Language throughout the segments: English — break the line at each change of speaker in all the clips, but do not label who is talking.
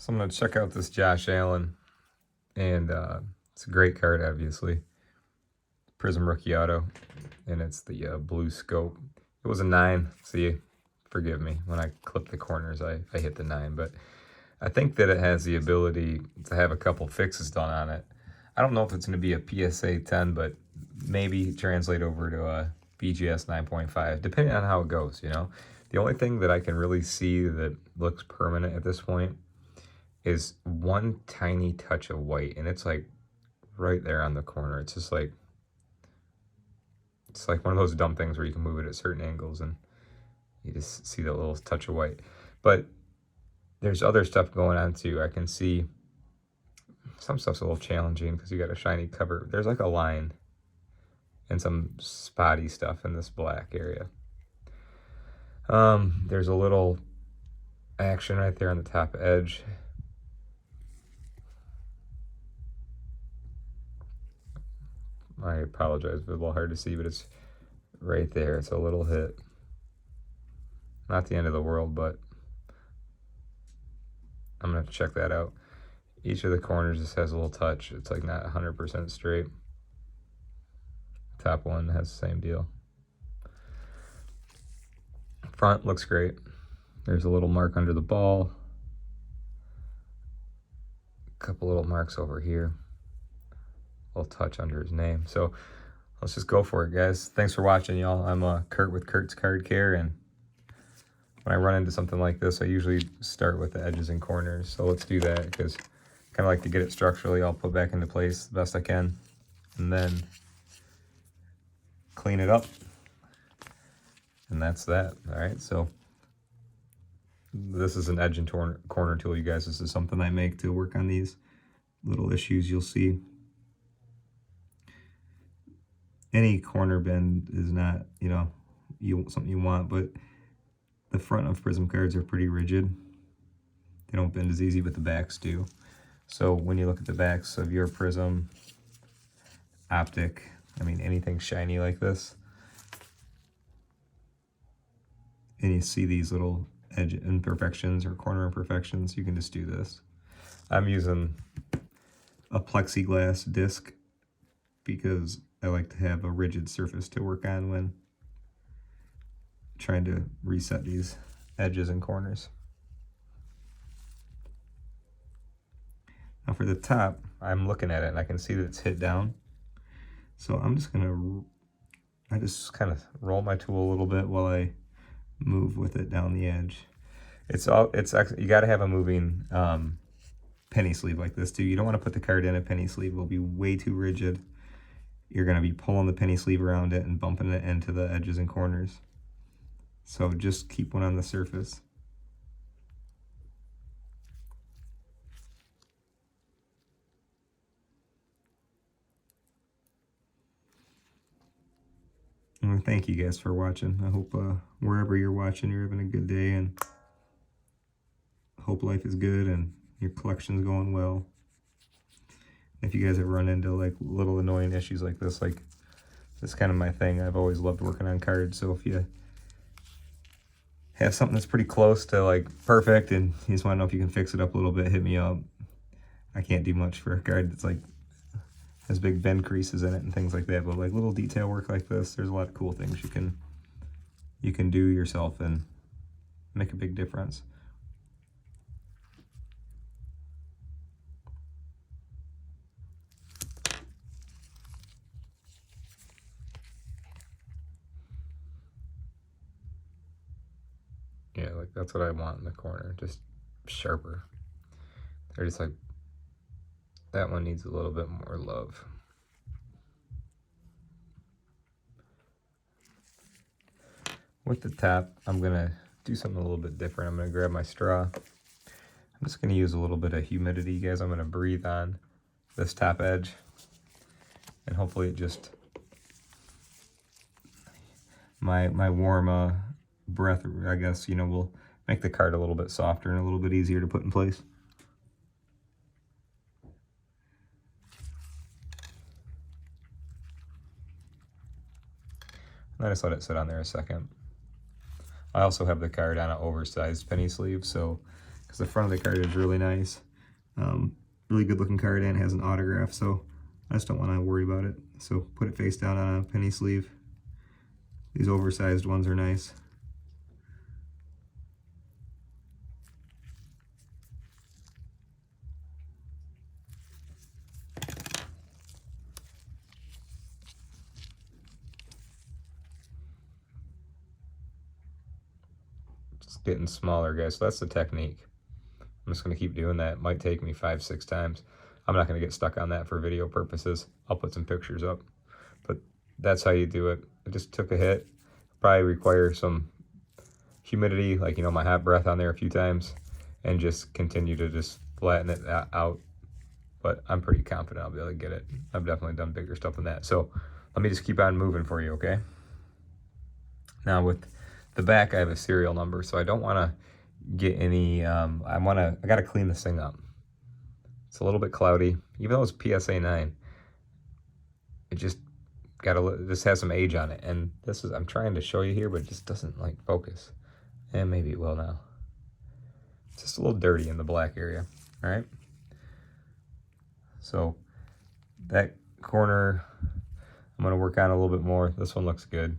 So I'm going to check out this Josh Allen, and it's a great card, obviously. Prizm Rookie Auto, and it's the blue scope. It was a 9. See, forgive me. When I clip the corners, I hit the 9, but I think that it has the ability to have a couple fixes done on it. I don't know if it's going to be a PSA 10, but maybe translate over to a BGS 9.5, depending on how it goes, you know. The only thing that I can really see that looks permanent at this point is one tiny touch of white, and it's like right there on the corner. It's just like, it's like one of those dumb things where you can move it at certain angles and you just see that little touch of white. But there's other stuff going on too. I can see some stuff's a little challenging because you got a shiny cover. There's like a line and some spotty stuff in this black area. There's a little action right there on the top edge. I apologize, it's a little hard to see, but it's right there. It's a little hit. Not the end of the world, but I'm going to have to check that out. Each of the corners just has a little touch. It's like not 100% straight. Top one has the same deal. Front looks great. There's a little mark under the ball. A couple little marks over here. A little touch under his name. So let's just go for it, guys. Thanks for watching, y'all. I'm Kurt with Kurt's Card Care, and when I run into something like this, I usually start with the edges and corners. So let's do that, because I kind of like to get it structurally all put back into place the best I can, and then clean it up. And that's that. All right, so this is an edge and corner tool, you guys. This is something I make to work on these little issues you'll see. Any corner bend is not, you know, something you want, but the front of Prizm cards are pretty rigid. They don't bend as easy, but the backs do. So when you look at the backs of your Prizm, optic, I mean anything shiny like this, and you see these little edge imperfections or corner imperfections, you can just do this. I'm using a plexiglass disc because I like to have a rigid surface to work on when trying to reset these edges and corners. Now for the top, I'm looking at it and I can see that it's hit down. So I'm just gonna, I just kind of roll my tool a little bit while I move with it down the edge. It's actually, you got to have a moving penny sleeve like this too. You don't want to put the card in a penny sleeve. It will be way too rigid. You're going to be pulling the penny sleeve around it and bumping it into the edges and corners. So just keep one on the surface. And thank you guys for watching. I hope wherever you're watching, you're having a good day, and hope life is good and your collection's going well. If you guys have run into like little annoying issues like this is kind of my thing. I've always loved working on cards. So if you have something that's pretty close to like perfect and you just want to know if you can fix it up a little bit, hit me up. I can't do much for a card that's like has big bend creases in it and things like that, but like little detail work like this, there's a lot of cool things you can do yourself and make a big difference. Yeah, like that's what I want in the corner, just sharper. They're just like, that one needs a little bit more love. With the top, I'm gonna do something a little bit different. I'm gonna grab my straw. I'm just gonna use a little bit of humidity, guys. I'm gonna breathe on this top edge, and hopefully it just, my warm breath, I guess, you know, will make the card a little bit softer and a little bit easier to put in place. I just let it sit on there a second. I also have the card on an oversized penny sleeve, so because the front of the card is really nice. Really good looking card and has an autograph, so I just don't want to worry about it. So put it face down on a penny sleeve. These oversized ones are nice. Just getting smaller, guys. So that's the technique. I'm just going to keep doing that. It might take me 5-6 times. I'm not going to get stuck on that for video purposes. I'll put some pictures up. But that's how you do it. I just took a hit. Probably require some humidity, like, you know, my hot breath on there a few times, and just continue to just flatten it out. But I'm pretty confident I'll be able to get it. I've definitely done bigger stuff than that. So let me just keep on moving for you, okay? Now with the back, I have a serial number, so I don't want to get any, I got to clean this thing up. It's a little bit cloudy, even though it's PSA 9. It just this has some age on it, and this is, I'm trying to show you here, but it just doesn't like focus. And maybe it will now. It's just a little dirty in the black area, all right? So that corner, I'm gonna work on a little bit more. This one looks good.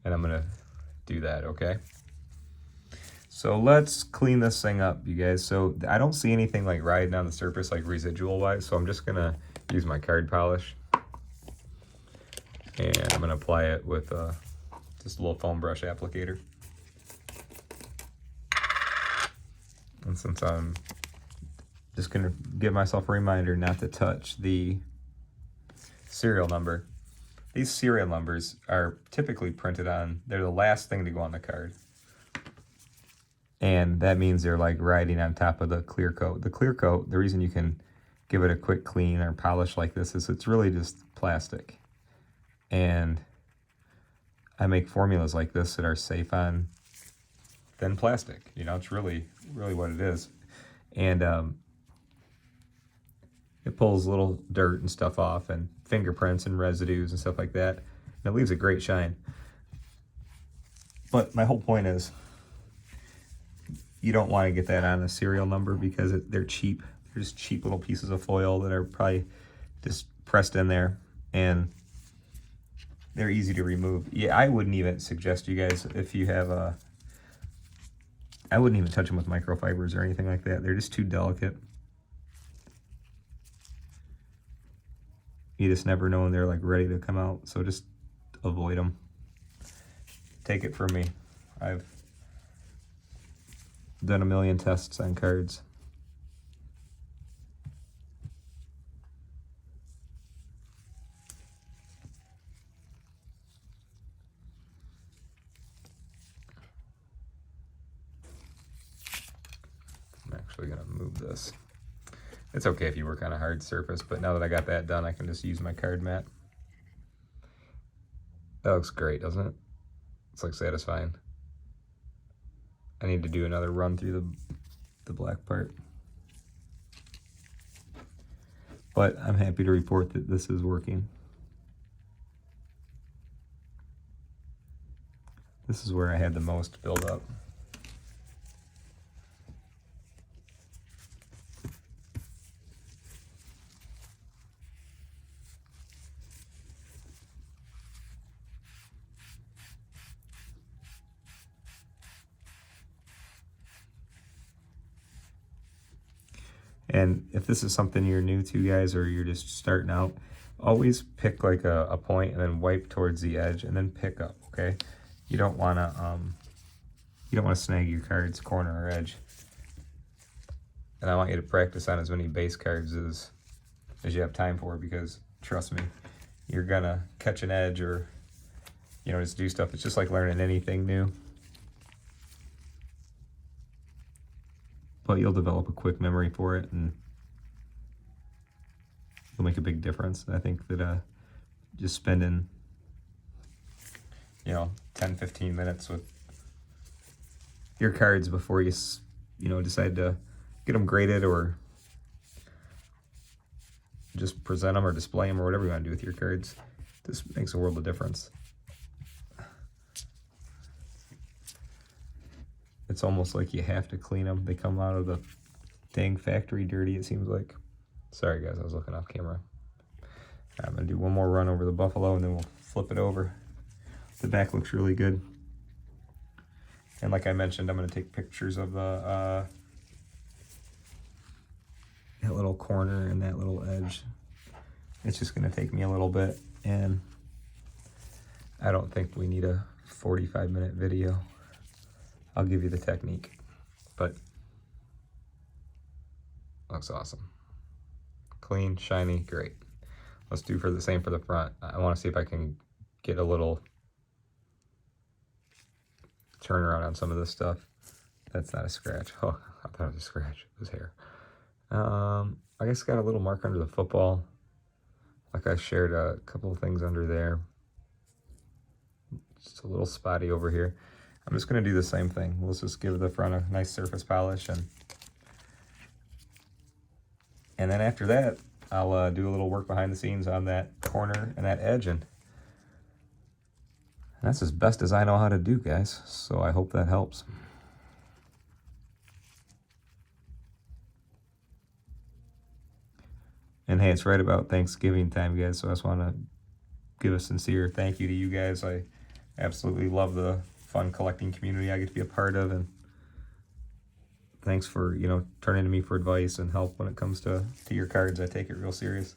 And I'm gonna do that, okay? So let's clean this thing up, you guys. So I don't see anything like riding on the surface like residual wise, so I'm just gonna use my card polish. And I'm gonna apply it with just a little foam brush applicator. And since I'm just gonna give myself a reminder not to touch the serial number. These serial numbers are typically printed on, they're the last thing to go on the card. And that means they're like riding on top of the clear coat. The clear coat, the reason you can give it a quick clean or polish like this is it's really just plastic. And I make formulas like this that are safe on thin plastic. You know, it's really what it is. And it pulls little dirt and stuff off and fingerprints and residues and stuff like that. And it leaves a great shine. But my whole point is you don't want to get that on a serial number because they're cheap. They're just cheap little pieces of foil that are probably just pressed in there. And they're easy to remove. Yeah, I wouldn't even suggest you guys, if you have I wouldn't even touch them with microfibers or anything like that. They're just too delicate. You just never know when they're like ready to come out, so just avoid them. Take it from me. I've done a million tests on cards. I'm actually gonna move this. It's okay if you work on a hard surface, but now that I got that done, I can just use my card mat. That looks great, doesn't it? It's like satisfying. I need to do another run through the black part. But I'm happy to report that this is working. This is where I had the most build up. And if this is something you're new to, guys, or you're just starting out, always pick like a point and then wipe towards the edge and then pick up, okay? You don't want to snag your card's corner or edge. And I want you to practice on as many base cards as you have time for, because trust me, you're gonna catch an edge or, you know, just do stuff. It's just like learning anything new. But you'll develop a quick memory for it, and it'll make a big difference. I think that just spending, you know, 10-15 minutes with your cards before you decide to get them graded or just present them or display them or whatever you want to do with your cards, this makes a world of difference. It's almost like you have to clean them. They come out of the dang factory dirty, it seems like. Sorry guys, I was looking off camera. I'm gonna do one more run over the Buffalo and then we'll flip it over. The back looks really good. And like I mentioned, I'm gonna take pictures of the that little corner and that little edge. It's just gonna take me a little bit, and I don't think we need a 45-minute video. I'll give you the technique, but looks awesome. Clean, shiny, great. Let's do for the same for the front. I want to see if I can get a little turnaround on some of this stuff. That's not a scratch. Oh, I thought it was a scratch. It was hair. I guess got a little mark under the football. Like I shared a couple of things under there. Just a little spotty over here. I'm just going to do the same thing. Let's just give the front a nice surface polish, and then after that, I'll do a little work behind the scenes on that corner and that edge, and that's as best as I know how to do, guys. So I hope that helps. And hey, it's right about Thanksgiving time, guys, so I just want to give a sincere thank you to you guys. I absolutely love the fun collecting community I get to be a part of, and thanks for, you know, turning to me for advice and help when it comes to your cards. I take it real serious.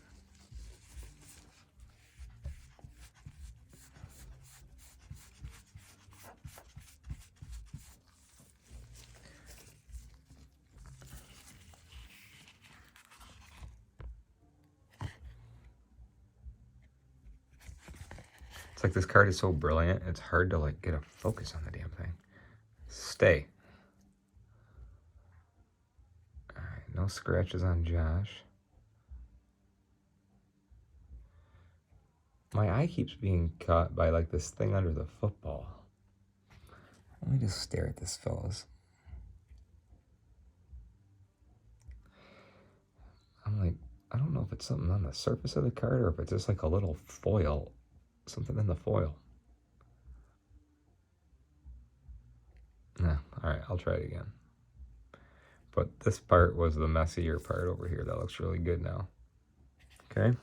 It's like this card is so brilliant, it's hard to like get a focus on the damn thing. Stay. All right, no scratches on Josh. My eye keeps being caught by like this thing under the football. Let me just stare at this, fellas. I'm like, I don't know if it's something on the surface of the card or if it's just like a little foil. Something in the foil. No, all right, I'll try it again. But this part was the messier part over here. That looks really good now. Okay.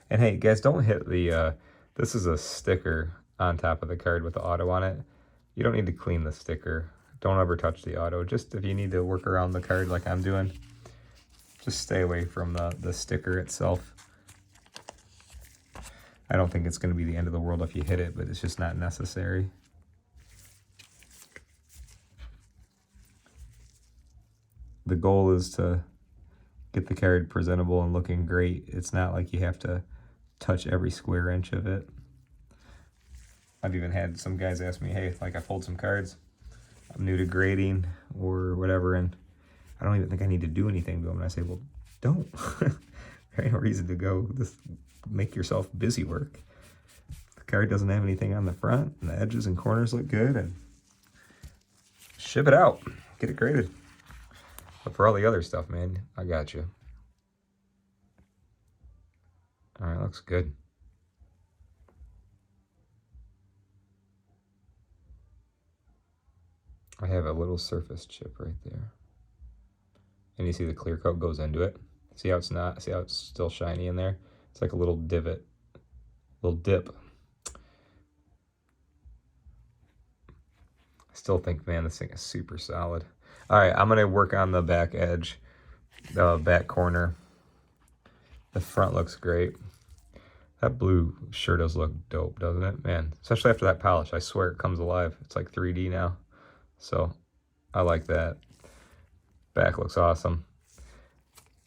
And hey, guys, don't hit the, this is a sticker on top of the card with the auto on it. You don't need to clean the sticker. Don't ever touch the auto. Just if you need to work around the card like I'm doing, just stay away from the sticker itself. I don't think it's going to be the end of the world if you hit it, but it's just not necessary. The goal is to get the card presentable and looking great. It's not like you have to touch every square inch of it. I've even had some guys ask me, hey, like I pulled some cards, I'm new to grading or whatever, and I don't even think I need to do anything to them. And I say, well, don't. There ain't no reason to go. Just make yourself busy work. The card doesn't have anything on the front, and the edges and corners look good, and ship it out. Get it graded. But for all the other stuff, man, I got you. All right, looks good. I have a little surface chip right there. And you see the clear coat goes into it. See how it's not, see how it's still shiny in there? It's like a little divot, little dip. I still think, man, this thing is super solid. All right, I'm gonna work on the back edge, the back corner. The front looks great. That blue sure does look dope, doesn't it? Man, especially after that polish, I swear it comes alive. It's like 3D now. So I like that. Back looks awesome.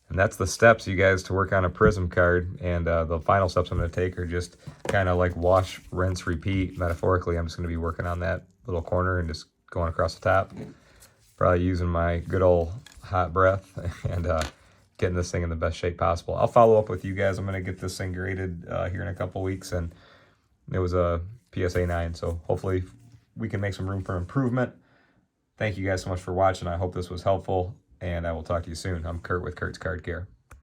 And that's the steps, you guys, to work on a Prizm card. And the final steps I'm going to take are just kind of like wash, rinse, repeat. Metaphorically, I'm just going to be working on that little corner and just going across the top. Probably using my good old hot breath and getting this thing in the best shape possible. I'll follow up with you guys. I'm going to get this thing graded here in a couple weeks. And it was a PSA 9, so hopefully we can make some room for improvement. Thank you guys so much for watching. I hope this was helpful, and I will talk to you soon. I'm Kurt with Kurt's Card Care.